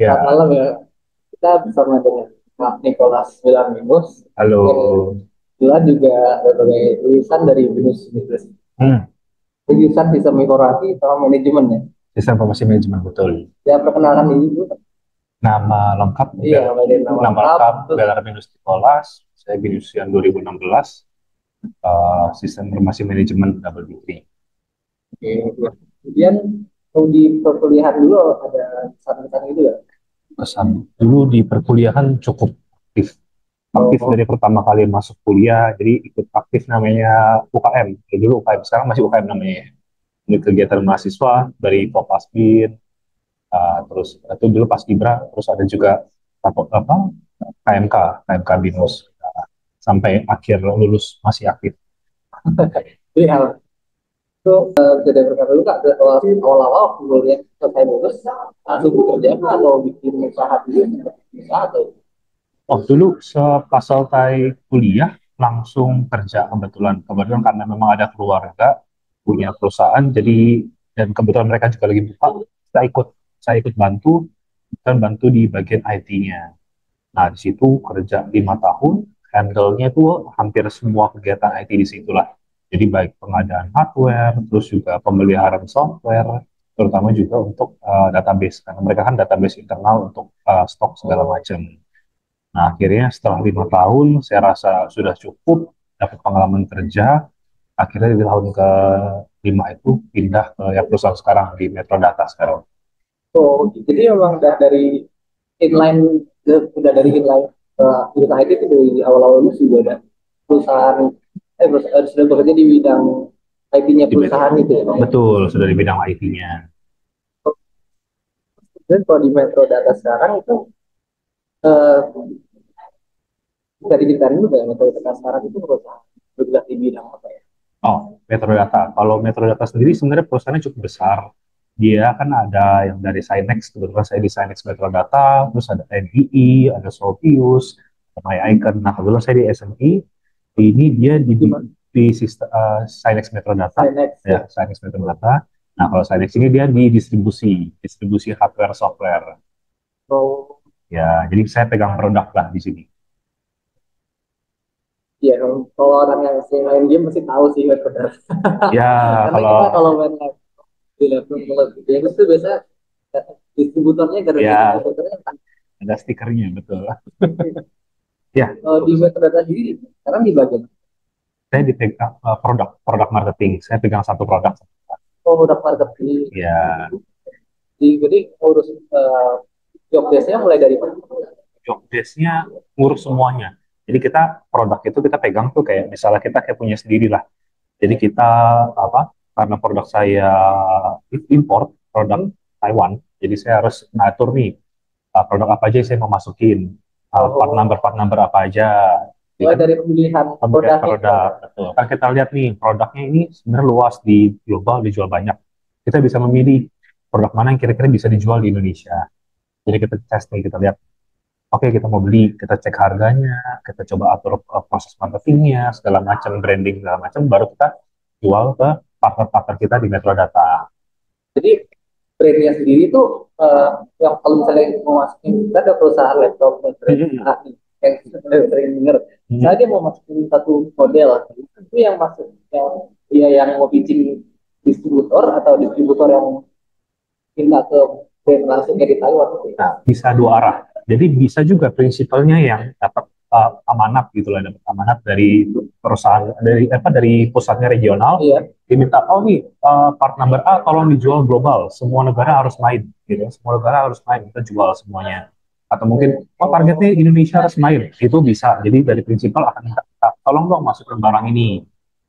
Selamat Ya, malam ya. Kita bersama dengan Pak Nicholas Wilhelminus. halo. Kebetulan juga sebagai lulusan dari BINUS University. Hmm, Lulusan Sistem Informasi sama Manajemen ya. Sistem Informasi Manajemen betul. Ya perkenalkan diri dulu. Nama lengkap Iya, mulai dari nama nama lengkap. lengkap Terus, Bellarminus Nicholas. Saya lulusan 2016. Sistem Informasi Manajemen double degree. oke, ya. Kemudian kalau di perkuliahan dulu ada kesan-kesan gitu ya. Kesan dulu di perkuliahan cukup aktif. Aktif Oh, dari pertama kali masuk kuliah, jadi ikut aktif namanya UKM. Ya, dulu UKM, sekarang masih UKM namanya. Ini kegiatan mahasiswa dari Kopasbin, terus itu dulu pas Kibra, terus ada juga apa KMK, KMK Binus, sampai akhir lulus masih aktif. jadi hal itu jadi berkata dulu kak awal-awal kuliah selesai lulus langsung bekerja atau bikin usaha dulu, usaha atau Oh, dulu pas selesai kuliah langsung kerja kebetulan. Kebetulan karena memang ada keluarga punya perusahaan, jadi dan kebetulan mereka juga lagi buka, saya ikut bantu dan bantu di bagian IT-nya. Nah, di situ kerja 5 tahun, handle-nya itu hampir semua kegiatan IT di situlah. Jadi baik pengadaan hardware, terus juga pemeliharaan software, terutama juga untuk database, karena mereka kan database internal untuk stok segala macam. Nah, akhirnya setelah 5 tahun, saya rasa sudah cukup dapat pengalaman kerja. Akhirnya di tahun ke-5 itu pindah ke ya, perusahaan sekarang di Metrodata sekarang. oh, jadi memang udah dari inline udah dari inline perusahaan IT itu dari awal-awal itu sudah ada perusahaan sudah bekerja di bidang IT-nya Di Met- perusahaan itu ya. Betul, sudah di bidang IT-nya. Dan kalau di Metro Data sekarang itu eh, bisa diceritain juga ya Metro Data sekarang itu perusahaan bergerak di bidang apa ya? Oh, Metrodata. Kalau Metrodata sendiri sebenarnya perusahaannya cukup besar. Dia kan ada yang dari Sinex, kebetulan saya di Sinex Metrodata, terus ada NII, ada Solvius, ada MyIcon. Nah, kebetulan saya di SMI, ini dia Di mana? di sistem Sinex Metrodata, Sinex ya. ya, Sinex Metrodata. Nah, kalau Sinex ini dia di distribusi hardware software. Oh, Ya, jadi saya pegang produk lah di sini. iya, kalau orang yang sering main game pasti tahu sih Metro Data. Ya, Karena kalau kita kalau main di laptop kalau di game itu biasa distributornya gara-gara ya distributornya ada stikernya, betul. Ya, di metadata sendiri sekarang di bagian saya dipegang produk produk marketing. Saya pegang satu produk. produk marketing. Ya, Jadi urus job desk-nya mulai dari mana? job desk-nya ngurus semuanya. Jadi kita produk itu kita pegang tuh kayak misalnya kita kayak punya sendiri lah. Jadi kita apa? Karena produk saya import produk Taiwan, jadi saya harus ngatur nih produk apa aja yang saya mau masukin, Oh, part number apa aja. Jadi mulai kan dari pemilihan pembelian produknya itu produk, ada. betul. Kan kita lihat nih produknya ini sebenarnya luas di global dijual banyak. Kita bisa memilih produk mana yang kira-kira bisa dijual di Indonesia. Jadi kita tes nih, kita lihat, oke kita mau beli, kita cek harganya, kita coba atur proses marketingnya, segala macam branding segala macam, baru kita jual ke partner-partner kita di Metrodata. Jadi brandnya sendiri itu yang kalau misalnya mau masukin kita ada perusahaan laptop brand Hmm, A yang sering dengar. Saya hmm. dia mau masukin satu model itu yang masuk yang dia yang mau pitching distributor atau distributor yang minta ke brand langsung dari Taiwan gitu ya. Nah, bisa dua arah. Jadi bisa juga prinsipalnya yang dapat amanat gitu lah, dapat amanat dari perusahaan dari pusatnya regional, Iya. diminta oh nih part number A tolong dijual global, semua negara harus main gitu, semua negara harus main kita jual semuanya. Atau mungkin oh targetnya Indonesia harus main, itu bisa. Jadi dari prinsipal akan minta tolong dong masukin barang ini.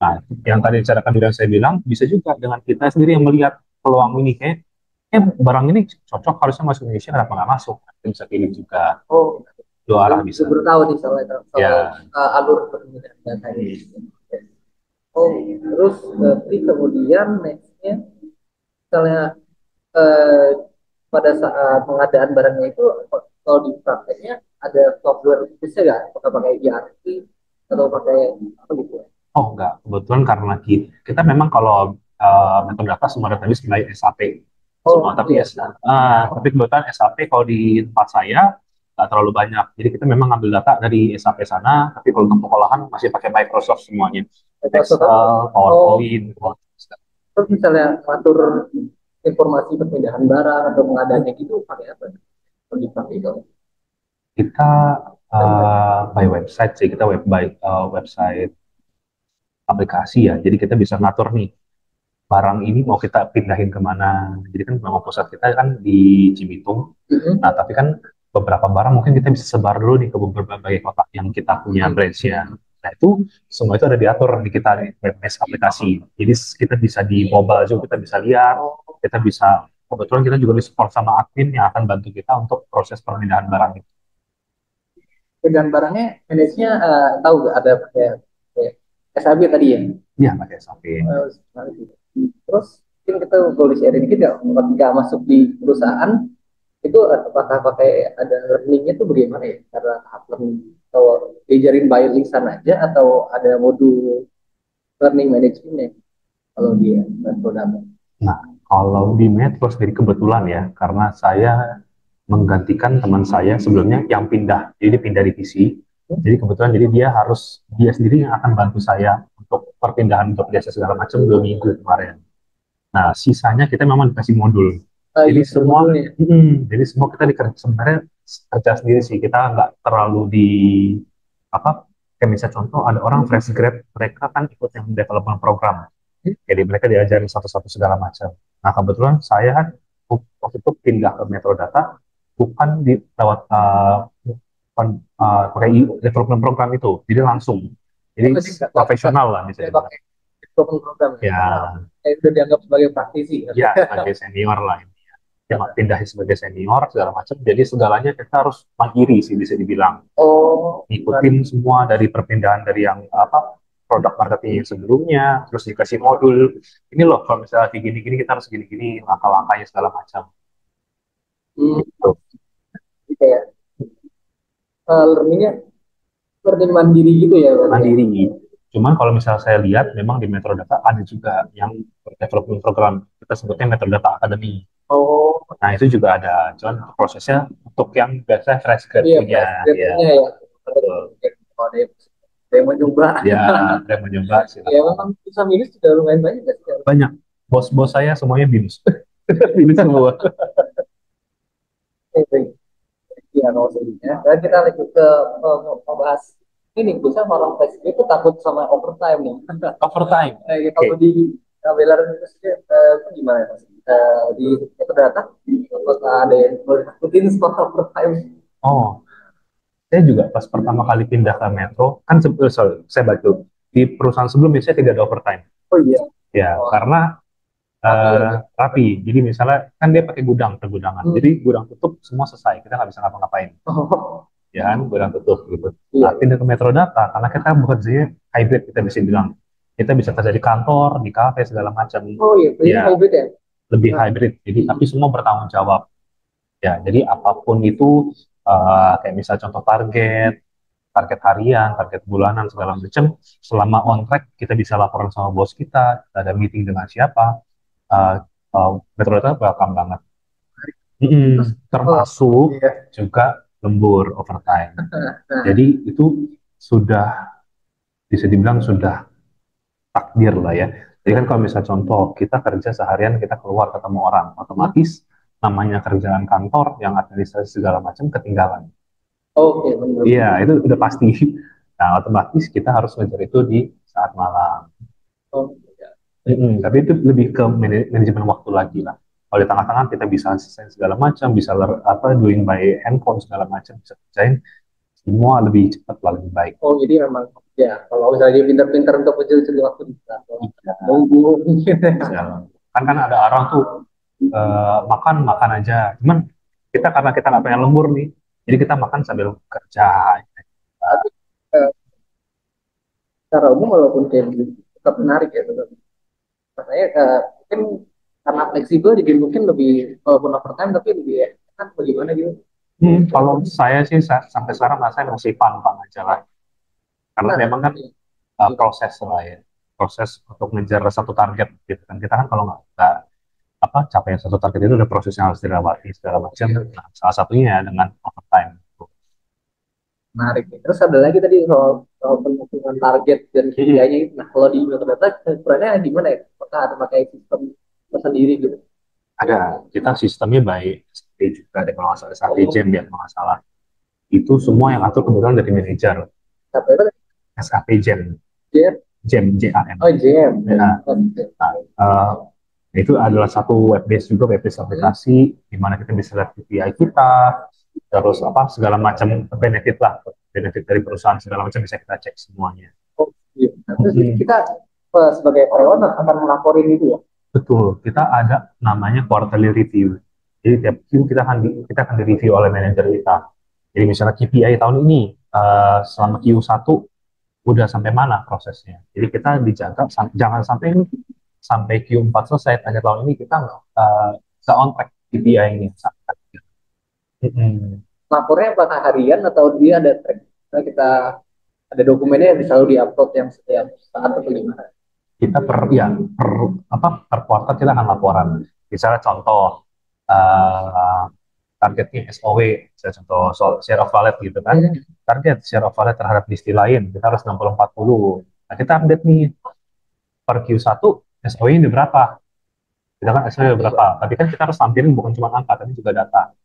Nah, yang tadi cara kedua yang saya bilang bisa juga dengan kita sendiri yang melihat peluang ini kayak barang ini cocok harusnya masuk Indonesia kenapa nggak masuk. Kita bisa pilih juga, Oh, dua jadi arah bisa. baru tahu nih soal soal Ya. alur perpindahan data ini. Oh, terus nanti kemudian nextnya misalnya eh, pada saat pengadaan barangnya itu kalau di prakteknya ada software khususnya nggak? Apakah pakai ERP atau pakai apa gitu ya? Oh enggak, kebetulan karena kita memang kalau metode data semua database melalui SAP. Oh, semua. gitu ya. Tapi kebetulan SAP kalau di tempat saya nggak terlalu banyak. Jadi kita memang ngambil data dari SAP sana, tapi kalau untuk pengolahan masih pakai Microsoft semuanya. Maksud apa? Excel, Oh, PowerPoint, Word. terus misalnya ngatur informasi perpindahan barang atau pengadaannya gitu pakai apa? Kalau dipakai itu. Kita by website sih, kita website aplikasi ya. Jadi kita bisa ngatur nih barang ini mau kita pindahin kemana. Jadi kan memang pusat kita kan di Cibitung. Nah, Mm-mm. tapi kan beberapa barang mungkin kita bisa sebar dulu nih ke berbagai kota yang kita punya branch-nya. Nah, itu semua itu ada diatur di kita di web-based aplikasi. Jadi kita bisa di mobile juga kita bisa lihat, kita bisa kebetulan kita juga di support sama admin yang akan bantu kita untuk proses perpindahan barang itu. Dan barangnya manage-nya tahu nggak ada kayak SAB tadi ya. Iya, pakai SAP. Terus mungkin kita boleh share dikit ya ketika masuk di perusahaan itu apakah pakai ada learningnya tuh bagaimana ya cara tahap learning atau diajarin by lisan aja atau ada modul learning managementnya kalau dia produk. Nah, kalau di Metro sendiri kebetulan ya, karena saya menggantikan teman saya sebelumnya yang pindah, jadi dia pindah divisi. Jadi kebetulan jadi dia sendiri yang akan bantu saya untuk perpindahan untuk jasa segala macam 2 minggu kemarin. Nah, sisanya kita memang dikasih modul. Jadi Iya, semua, modulnya. jadi semua kita sebenarnya kerja sendiri sih. Kita nggak terlalu di apa? Kayak misalnya contoh ada orang fresh grad, mereka kan ikut yang development program. Jadi mereka diajarin satu-satu segala macam. Nah, kebetulan saya kan waktu itu pindah ke Metrodata bukan di lewat pakai development program itu, jadi langsung. Jadi Oh, jadi nggak profesional lah bisa saya dibilang. pakai development program ya. Ya, Saya udah dianggap sebagai praktisi. ya sebagai senior lah. Ya, pindah sebagai senior segala macam. Jadi segalanya kita harus mandiri sih bisa dibilang. Oh, Ngikutin semua dari perpindahan dari yang apa produk marketing yang sebelumnya, terus dikasih modul. Ini loh kalau misalnya kayak gini-gini kita harus gini-gini langkah-langkahnya segala macam. hmm, Gitu. jadi kayak learningnya learning mandiri gitu ya berarti ya. Mandiri. Cuman kalau misalnya saya lihat, memang di Metrodata ada juga yang development program. Kita sebutnya Metrodata Academy. Oh, Nah, itu juga ada. Cuman prosesnya untuk yang biasa fresh grad iya punya. fresh Ya, grade-nya ya. betul. Kalau ada yang mau coba. Ya, saya mau nyoba Ya silakan. memang bisa minus sudah lumayan banyak nggak sih? Banyak. Bos-bos saya semuanya binus. Binus semua. Iya, kalau sedihnya. Dan kita lanjut ke mau bahas ini bisa orang Facebook itu takut sama overtime nih. Overtime. Ya, Oke. kalau di Belaran itu sendiri itu gimana ya, Mas? Di itu data apakah ada yang perlu ditakutin soal overtime? Oh, saya juga pas pertama kali pindah ke Metro, kan sorry, saya baca di perusahaan sebelumnya saya tidak ada overtime. Oh iya, Ya, oh, karena tapi ya. rapi. Jadi misalnya kan dia pakai gudang, pergudangan. Jadi Hmm. gudang tutup semua selesai, kita nggak bisa ngapa-ngapain. Oh, Ya kan, gudang tutup gitu. iya. Nah, pindah ke Metro Data karena kita bekerjanya hybrid kita bisa bilang. Kita bisa kerja di kantor, di kafe segala macam. Oh iya, ini Ya, hybrid ya? lebih Nah, hybrid. Jadi tapi semua bertanggung jawab. Ya, jadi apapun itu kayak misal contoh target harian, target bulanan segala macam, selama on track kita bisa laporan sama bos kita ada meeting dengan siapa, uh, Metrodata welcome banget. terus oh, Termasuk iya. juga lembur overtime. Nah, Jadi itu sudah bisa dibilang sudah takdir lah ya. Jadi kan kalau misal contoh kita kerja seharian kita keluar ketemu orang, otomatis namanya kerjaan kantor yang administrasi segala macam ketinggalan. oke, benar. Iya, itu udah pasti. Nah, otomatis kita harus ngejar itu di saat malam. Oh, iya. Tapi itu lebih ke manajemen waktu lagi lah. Kalau di tengah-tengah kita bisa selesai segala macam, bisa doing by handphone segala macam, bisa kerjain semua lebih cepat lah, lebih baik. Oh, jadi memang ya kalau misalnya dia pintar-pintar untuk kecil-kecil waktu bisa. Iya, Nunggu mungkin. bisa. Kan ada orang tuh makan makan aja. Cuman kita karena kita nggak pengen lembur nih, jadi kita makan sambil kerja. Tapi eh, secara umum walaupun kayak gitu tetap menarik ya tetap. Makanya mungkin karena fleksibel jadi mungkin lebih walaupun overtime tapi lebih enak bagaimana gitu. Kalau saya sih sampai sekarang saya masih pan-pan aja lah. Karena Nah, memang kan proses lah ya, proses untuk ngejar satu target gitu kan. Kita kan kalau nggak apa capaian satu target itu ada proses yang harus dilewati segala macam. Nah, salah satunya dengan overtime. Menarik. Terus ada lagi tadi soal penyusunan target dan KPI-nya itu. Nah, kalau di Data ukurannya gimana ya? Apakah ada pakai sistem tersendiri gitu? Ada, kita sistemnya baik SAP juga ada kalau nggak salah SAP Jam ya kalau nggak salah. Itu semua yang atur kebetulan dari manajer Apa itu? SAP Jam, JM? Jam JAM. Oh, JM. Nah, Oke. uh, itu adalah satu web base juga, web base aplikasi di mana kita bisa lihat KPI kita, terus apa segala macam benefit lah, benefit dari perusahaan segala macam bisa kita cek semuanya. Oh, iya. Nah, terus Hmm. kita sebagai karyawan akan melaporin itu ya? Betul, kita ada namanya quarterly review. Jadi tiap Q kita akan direview oleh manajer kita. Jadi misalnya KPI tahun ini selama Q1 udah sampai mana prosesnya. Jadi kita dijaga jangan sampai ini sampai Q4 selesai akhir tahun ini kita nggak on track KPI ini. Mm-mm. Lapornya apakah harian atau dia ada track? Nah, kita ada dokumennya yang selalu diupload yang setiap saat atau gimana? Kita per kuartal kita akan laporan. Misalnya contoh uh, targetnya SOW, misalnya contoh soal share of wallet gitu kan. Target share of wallet terhadap listi lain kita harus 60-40. Nah, kita update nih per Q1 SOW-nya berapa? Kita kan SOW berapa? Tapi kan kita harus tampilin bukan cuma angka, tapi juga data.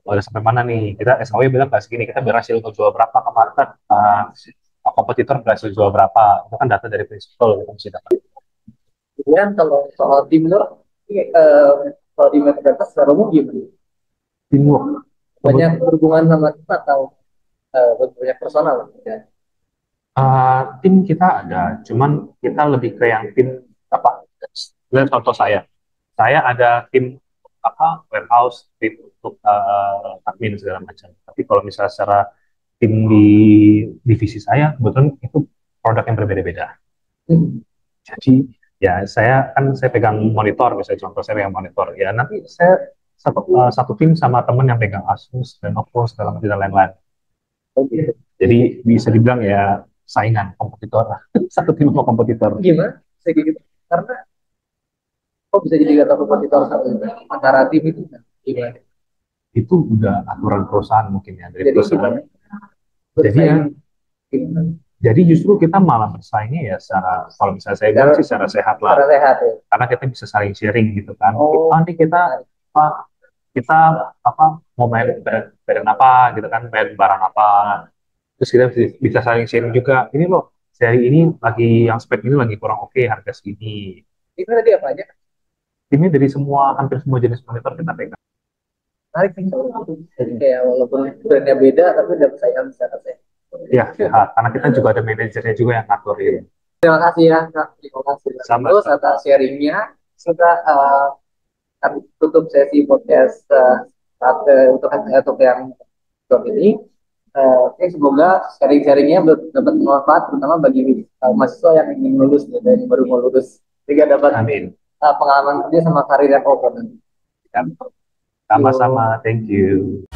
Udah sampai mana nih? Kita SOW bilang nggak segini, kita berhasil jual berapa ke market, kompetitor berhasil jual berapa. Itu kan data dari prinsipal, kita mesti dapat. Kemudian kalau soal tim kalau di metadata secara umum gimana? Teamwork. Banyak berhubungan sama tim atau banyak personal? Ya. Tim kita ada, cuman kita lebih ke yang tim apa? Contoh saya ada tim apa warehouse, tim untuk admin segala macam. Tapi kalau misalnya secara tim di divisi saya, kebetulan itu produk yang berbeda-beda. Jadi ya saya pegang monitor, misalnya contoh saya pegang monitor. Ya nanti saya satu tim sama temen yang pegang Asus, Lenovo segala macam dan lain-lain. Jadi bisa dibilang ya saingan kompetitor, satu tim sama kompetitor. Gimana? Saya gitu. Karena kok bisa jadi kata kompetitor satu antara tim itu gimana? Itu udah aturan perusahaan mungkin ya dari Jadi perusahaan. gimana? Jadi ya, Gimana? jadi justru kita malah bersaingnya ya secara kalau misalnya saya bilang sih secara sehat lah, Secara sehat ya. karena kita bisa saling sharing gitu kan. Oh, Nanti apa, kita apa mau main barang apa gitu kan, main barang apa. Terus kita bisa saling sharing juga. Ini loh, seri ini lagi yang spek ini lagi kurang oke, harga segini. itu tadi apa aja? Ini dari hampir semua jenis monitor kita pegang. Menarik sih kalau itu. Jadi kayak walaupun brandnya beda tapi udah persaingan secara sehat. Ya, sehat. Karena kita juga ada manajernya juga yang ngaturin. Terima kasih ya Kak. Terima kasih Sama. terus atas sharingnya. Kita kami tutup sesi podcast untuk yang job ini. Oke, semoga sharing-sharingnya dapat bermanfaat terutama bagi mahasiswa yang ingin lulus dan yang baru mau lulus sehingga dapat Amin. pengalaman kerja sama karir yang open. Sama-sama, thank you.